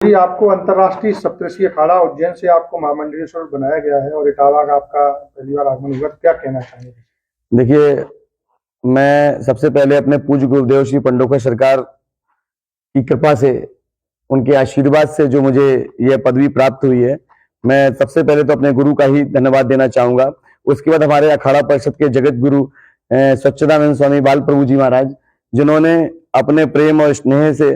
जी, आपको अंतर्राष्ट्रीय सप्तऋषि अखाड़ा उज्जैन से आपको महामंडलेश्वर बनाया गया है और इटावा का आपका पहली बार आगमन हुआ, क्या कहना चाहेंगे? देखिए, मैं सबसे पहले अपने पूज्य गुरुदेव श्री पंडोखर सरकार की कृपा से, उनके आशीर्वाद से जो मुझे यह पदवी प्राप्त हुई है, मैं सबसे पहले तो अपने गुरु का ही धन्यवाद देना चाहूंगा। उसके बाद हमारे अखाड़ा परिषद के जगत गुरु सच्चिदानंद स्वामी बाल प्रभु जी महाराज, जिन्होंने अपने प्रेम और स्नेह से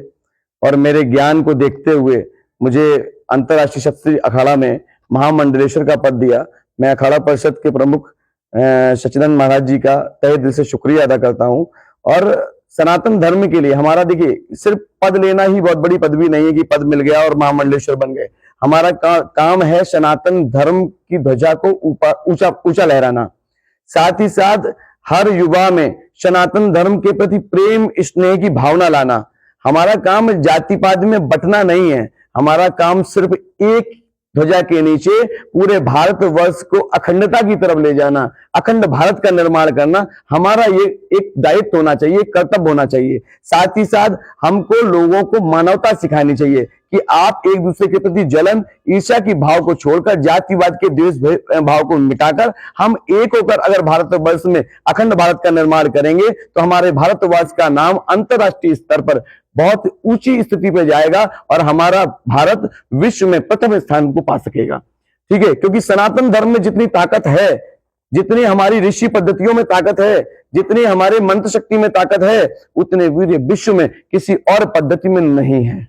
और मेरे ज्ञान को देखते हुए मुझे अंतर्राष्ट्रीय सप्तऋषि अखाड़ा में महामंडलेश्वर का पद दिया। मैं अखाड़ा परिषद के प्रमुख सच्चिदानंद महाराज जी का तहे दिल से शुक्रिया अदा करता हूं। और सनातन धर्म के लिए हमारा, देखिए, सिर्फ पद लेना ही बहुत बड़ी पदवी नहीं है कि पद मिल गया और महामंडलेश्वर बन गए। हमारा काम है सनातन धर्म की ध्वजा को ऊंचा ऊंचा लहराना, साथ ही साथ हर युवा में सनातन धर्म के प्रति प्रेम स्नेह की भावना लाना। हमारा काम जाति पात में बंटना नहीं है, हमारा काम सिर्फ एक ध्वजा के नीचे पूरे भारत वर्ष को अखंडता की तरफ ले जाना, अखंड भारत का निर्माण करना हमारा ये एक दायित्व होना चाहिए, कर्तव्य होना चाहिए। साथ ही साथ हमको लोगों को मानवता सिखानी चाहिए कि आप एक दूसरे के प्रति जलन ईर्ष्या की भाव को छोड़कर, जातिवाद के द्वेष भाव को मिटाकर हम एक होकर अगर भारतवर्ष में अखंड भारत का निर्माण करेंगे तो हमारे भारतवर्ष का नाम अंतर्राष्ट्रीय स्तर पर बहुत ऊंची स्थिति पर जाएगा और हमारा भारत विश्व में प्रथम स्थान को पा सकेगा। ठीक है, क्योंकि सनातन धर्म में जितनी ताकत है, जितनी हमारी ऋषि पद्धतियों में ताकत है, जितनी हमारे मंत्र शक्ति में ताकत है, उतने वीर्य विश्व में किसी और पद्धति में नहीं है।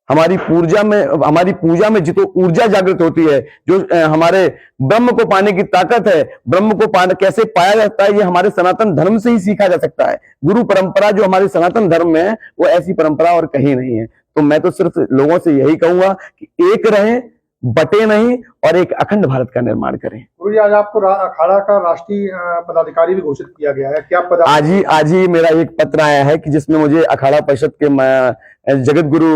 हमारी पूजा में जितो ऊर्जा जागृत होती है, जो हमारे ब्रह्म को पाने की ताकत है, ब्रह्म को पाने कैसे पाया जाता है, ये हमारे सनातन धर्म से ही सीखा जा सकता है। गुरु परंपरा जो हमारे सनातन धर्म में है, वो ऐसी परंपरा और कहीं नहीं है। तो मैं तो सिर्फ लोगों से यही कहूंगा कि एक रहें, बटे नहीं और एक अखंड भारत का निर्माण करें। गुरुजी, आज आपको अखाड़ा का राष्ट्रीय पदाधिकारी भी घोषित किया गया है, क्या पद? आज ही मेरा एक पत्र आया है कि जिसमें मुझे अखाड़ा परिषद के जगत गुरु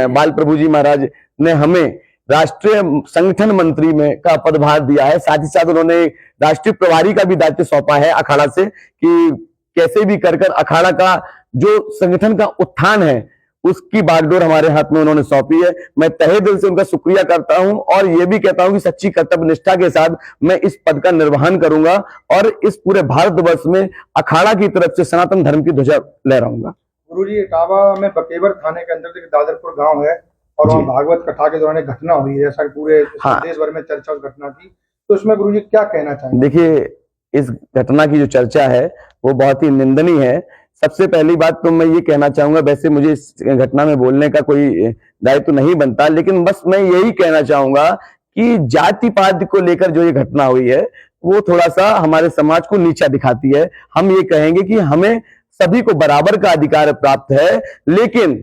बाल प्रभु जी महाराज ने हमें राष्ट्रीय संगठन मंत्री में का पदभार दिया है। साथ ही साथ उन्होंने राष्ट्रीय प्रभारी का भी दायित्व सौंपा है अखाड़ा से कि कैसे भी कर अखाड़ा का जो संगठन का उत्थान है उसकी बागडोर हमारे हाथ में उन्होंने सौंपी है। मैं तहे दिल से उनका शुक्रिया करता हूं और यह भी कहता हूं कि सच्ची कर्तव्य निष्ठा के साथ मैं इस पद का निर्वहन करूंगा और इस पूरे भारतवर्ष में अखाड़ा की तरफ से सनातन धर्म की ध्वजा लहराऊंगा। गुरुजी, इटावा में बकेवर थाने के अंदर दादरपुर गांव है और वहाँ भागवत कथा के दौरान घटना हुई है, जैसा पूरे देश भर में चर्चा उस घटना की, तो उसमें गुरुजी क्या कहना चाहेंगे? देखिए, इस घटना की जो चर्चा है वो बहुत ही निंदनीय है। सबसे पहली बात तो मैं ये कहना चाहूंगा, वैसे मुझे इस घटना में बोलने का कोई दायित्व तो नहीं बनता, लेकिन बस मैं यही कहना चाहूंगा कि जाति पात को लेकर जो ये घटना हुई है वो थोड़ा सा हमारे समाज को नीचा दिखाती है। हम ये कहेंगे कि हमें सभी को बराबर का अधिकार प्राप्त है, लेकिन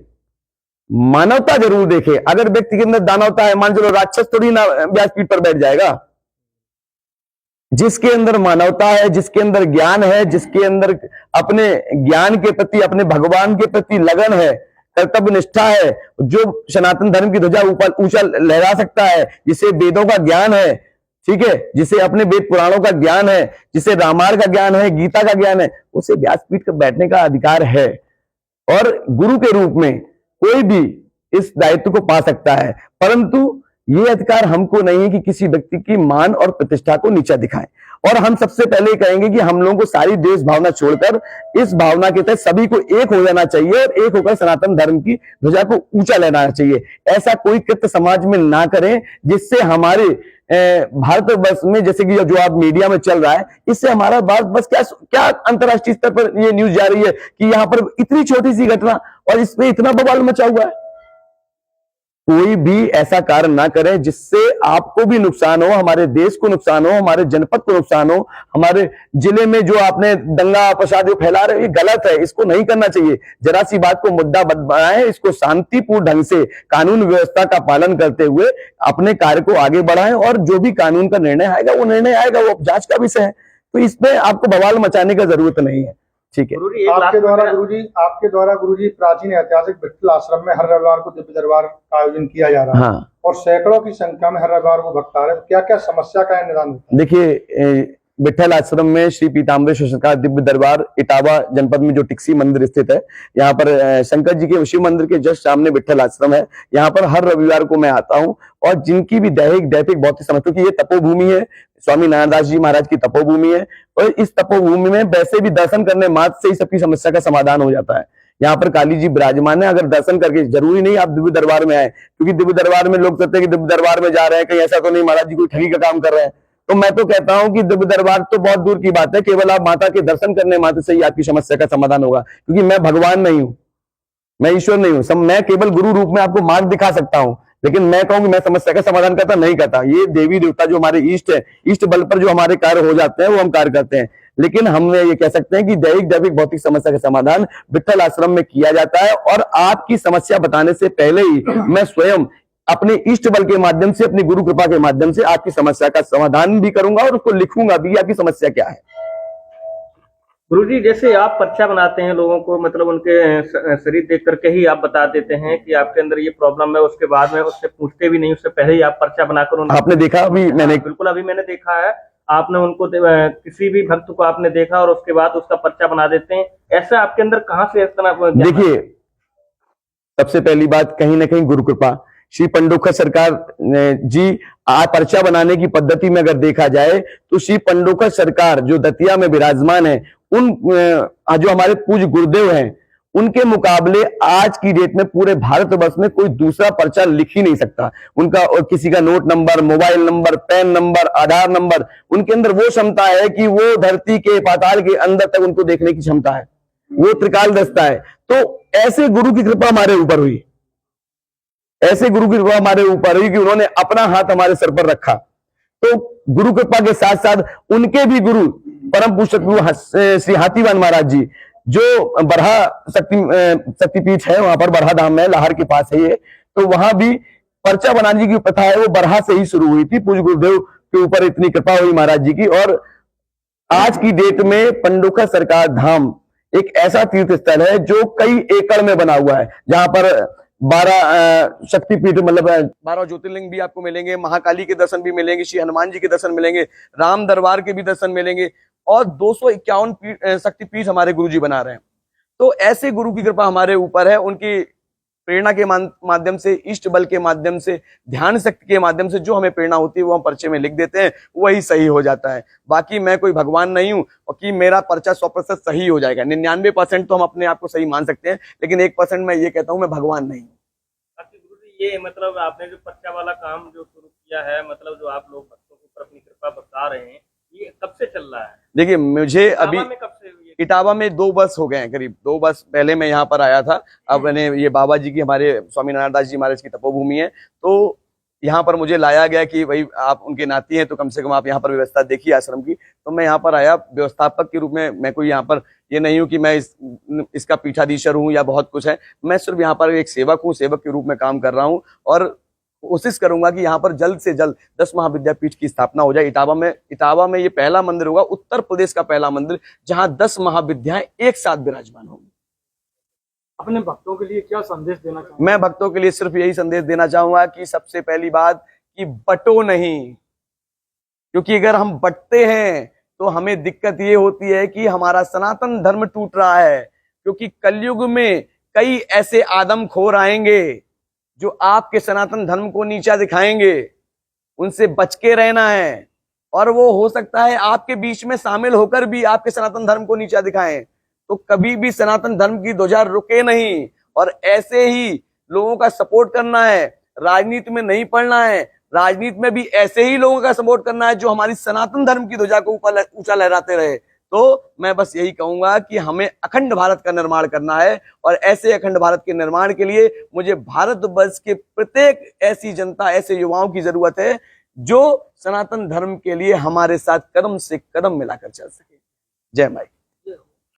मानवता जरूर देखे। अगर व्यक्ति के अंदर दानवता है, मान चलो राक्षस थोड़ी ना व्यासपीठ पर बैठ जाएगा। जिसके अंदर मानवता है, जिसके अंदर ज्ञान है, जिसके अंदर अपने ज्ञान के प्रति, अपने भगवान के प्रति लगन है, कर्तव्य निष्ठा है, जो सनातन धर्म की ध्वजा ऊपर ऊंचा लहरा सकता है, जिसे वेदों का ज्ञान है, ठीक है, जिसे अपने वेद पुराणों का ज्ञान है, जिसे रामायण का ज्ञान है, गीता का ज्ञान है, उसे व्यासपीठ पर बैठने का अधिकार है। और गुरु के रूप में कोई भी इस दायित्व को पा सकता है, परंतु ये अधिकार हमको नहीं है कि किसी व्यक्ति की मान और प्रतिष्ठा को नीचा दिखाएं। और हम सबसे पहले कहेंगे कि हम लोगों को सारी देश भावना छोड़कर इस भावना के तहत सभी को एक हो जाना चाहिए और एक होकर सनातन धर्म की ध्वजा को ऊंचा लेना चाहिए। ऐसा कोई कृत्य समाज में ना करें जिससे हमारे भारतवर्ष में, जैसे कि जो आप मीडिया में चल रहा है, इससे हमारा भारत बस क्या अंतर्राष्ट्रीय स्तर पर ये न्यूज जा रही है कि यहाँ पर इतनी छोटी सी घटना और इस पे इतना बवाल मचा हुआ है। कोई भी ऐसा कार्य ना करे जिससे आपको भी नुकसान हो, हमारे देश को नुकसान हो, हमारे जनपद को नुकसान हो। हमारे जिले में जो आपने दंगा फसाद फैला रहे, ये गलत है, इसको नहीं करना चाहिए। जरा सी बात को मुद्दा बनाएं, इसको शांतिपूर्ण ढंग से कानून व्यवस्था का पालन करते हुए अपने कार्य को आगे बढ़ाएं और जो भी कानून का निर्णय आएगा वो निर्णय आएगा, वो जांच का विषय है। तो इसमें आपको बवाल मचाने की जरूरत नहीं है। ठीक है, आपके द्वारा गुरुजी प्राचीन ऐतिहासिक विट्ठल आश्रम में हर रविवार को दिव्य दरबार का आयोजन किया जा रहा है और सैकड़ों की संख्या में हर रविवार को भक्त आ रहे हैं, तो क्या क्या समस्या का निदान होता है? देखिए, विठल आश्रम में श्री पीताम्बरेश्वर सरकार दिव्य दरबार इटावा जनपद में जो टिक्सी मंदिर स्थित है, यहाँ पर शंकर जी के शिव मंदिर के जस्ट सामने विठल आश्रम है। यहाँ पर हर रविवार को मैं आता हूँ और जिनकी भी दैहिक भौतिक समस्या, क्योंकि ये तपोभूमि है, स्वामी नारायण जी महाराज की तपोभूमि है, और इस तपोभूमि में वैसे भी दर्शन करने मात्र से ही सबकी समस्या का समाधान हो जाता है। यहाँ पर काली जी विराजमान है। अगर दर्शन करके, जरूरी नहीं आप दिव्य दरबार में आए, क्योंकि दिव्य दरबार में लोग कहते हैं कि दिव्य दरबार में जा रहे हैं, कहीं ऐसा तो नहीं महाराज जी कोई ठगी का काम कर रहे हैं। तो मैं तो कहता हूं कि दिव्य दरबार तो बहुत दूर की बात है, केवल आप माता के दर्शन करने मात्र से ही आपकी समस्या का समाधान होगा। क्योंकि मैं भगवान नहीं हूं, मैं ईश्वर नहीं हूं, मैं केवल गुरु रूप में आपको मार्ग दिखा सकता हूं, लेकिन मैं कहूं कि मैं समस्या का समाधान करता नहीं करता। ये देवी देवता जो हमारे इष्ट है, इष्ट बल पर जो हमारे कार्य हो जाते हैं वो हम कार्य करते हैं। लेकिन हम ये कह सकते हैं कि दैहिक भौतिक समस्या का समाधान विठल आश्रम में किया जाता है। और आपकी समस्या बताने से पहले ही मैं स्वयं अपने इष्ट बल के माध्यम से, अपनी गुरु कृपा के माध्यम से आपकी समस्या का समाधान भी करूंगा और उसको लिखूंगा भी, आपकी समस्या क्या है। गुरुजी, जैसे आप पर्चा बनाते हैं लोगों को, मतलब उनके शरीर देख करके ही आप बता देते हैं कि आपके अंदर ये प्रॉब्लम है, उसके बाद में उससे पूछते भी नहीं, उससे पहले ही आप पर्चा बनाकर उनको, आपने देखा अभी मैंने, बिल्कुल अभी मैंने देखा है, आपने उनको किसी भी भक्त को आपने देखा और उसके बाद उसका पर्चा बना देते हैं। ऐसा आपके अंदर कहाँ से इतना? देखिए, सबसे पहली बात कहीं ना कहीं गुरु कृपा, श्री पंडोखर सरकार जी, पर्चा बनाने की पद्धति में अगर देखा जाए तो श्री पंडोखर सरकार जो दतिया में विराजमान है, उन जो हमारे पूज्य गुरुदेव हैं, उनके मुकाबले आज की डेट में पूरे भारतवर्ष में कोई दूसरा पर्चा लिख ही नहीं सकता। उनका और किसी का note number, mobile number, pan number, Aadhaar number, उनके अंदर वो क्षमता है कि वो धरती के पाताल के अंदर तक उनको देखने की क्षमता है, वो त्रिकाल दस्ता है। तो ऐसे गुरु की कृपा हमारे ऊपर हुई, ऐसे गुरु की कृपा हमारे ऊपर हुई कि उन्होंने अपना हाथ हमारे सर पर रखा। तो गुरु कृपा के साथ साथ उनके भी गुरु परम पूज्य श्री हाथीवान महाराज जी, जो बरहा शक्तिपीठ है, वहां पर बरहा धाम है, लाहौर के पास है ये, तो वहां भी पर्चा बनाने की प्रथा है, वो बरहा से ही शुरू हुई थी। पूज्य गुरुदेव के ऊपर इतनी कृपा हुई महाराज जी की। और आज की डेट में पंडोखर सरकार धाम एक ऐसा तीर्थ स्थल है जो कई एकड़ में बना हुआ है, जहां पर 12 शक्तिपीठ, मतलब 12 ज्योतिर्लिंग भी आपको मिलेंगे, महाकाली के दर्शन भी मिलेंगे, श्री हनुमान जी के दर्शन मिलेंगे, राम दरबार के भी दर्शन मिलेंगे, और 251 शक्तिपीठ हमारे गुरुजी बना रहे हैं। तो ऐसे गुरु की कृपा हमारे ऊपर है, उनकी प्रेरणा के माध्यम से, इष्ट बल के माध्यम से, ध्यान शक्ति के माध्यम से जो हमें प्रेरणा होती है वो हम पर्चे में लिख देते हैं, वही सही हो जाता है। बाकी मैं कोई भगवान नहीं हूं और कि मेरा पर्चा 100% सही हो जाएगा। 99% तो हम अपने आप को सही मान सकते हैं, लेकिन 1% मैं ये कहता हूं मैं भगवान नहीं हूं। ये मतलब आपने जो पर्चा वाला काम जो शुरू किया है, मतलब जो आप लोग भक्तों के ऊपर अपनी कृपा बता रहे हैं, ये कब से चल रहा है? देखिए, मुझे अभी कब से इटावा में 2 वर्ष हो गए हैं, करीब 2 वर्ष पहले मैं यहाँ पर आया था। अब मैंने, ये बाबा जी की, हमारे स्वामी नारायण दास जी महाराज की तपोभूमि है, तो यहाँ पर मुझे लाया गया कि भाई आप उनके नाती हैं तो कम से कम आप यहाँ पर व्यवस्था देखिए आश्रम की। तो मैं यहाँ पर आया व्यवस्थापक के रूप में। मैं कोई यहाँ पर ये नहीं हूँ कि मैं इसका पीठाधीश्वर हूँ या बहुत कुछ है, मैं सिर्फ यहाँ पर एक सेवक हूँ, सेवक के रूप में काम कर रहा हूँ, और कोशिश करूंगा कि यहाँ पर जल्द से जल्द 10 महाविद्यापीठ की स्थापना हो जाए। इटावा में ये पहला मंदिर होगा, उत्तर प्रदेश का पहला मंदिर, जहां 10 महाविद्याएं एक साथ विराजमान होंगी। अपने भक्तों के लिए क्या संदेश देना चाहूंगा? मैं भक्तों के लिए सिर्फ यही संदेश देना चाहूंगा कि सबसे पहली बात कि बटो नहीं, क्योंकि अगर हम बटते हैं तो हमें दिक्कत ये होती है कि हमारा सनातन धर्म टूट रहा है। क्योंकि कलयुग में कई ऐसे आदमखोर आएंगे जो आपके सनातन धर्म को नीचा दिखाएंगे, उनसे बच के रहना है। और वो हो सकता है आपके बीच में शामिल होकर भी आपके सनातन धर्म को नीचा दिखाएं। तो कभी भी सनातन धर्म की ध्वजा रुके नहीं, और ऐसे ही लोगों का सपोर्ट करना है। राजनीति में नहीं पड़ना है, राजनीति में भी ऐसे ही लोगों का सपोर्ट करना है जो हमारी सनातन धर्म की ध्वजा को ऊंचा लहराते रहे। तो मैं बस यही कहूंगा कि हमें अखंड भारत का निर्माण करना है, और ऐसे अखंड भारत के निर्माण के लिए मुझे भारतवर्ष के प्रत्येक ऐसी जनता, ऐसे युवाओं की जरूरत है जो सनातन धर्म के लिए हमारे साथ कदम से कदम मिलाकर चल सके। जय माई।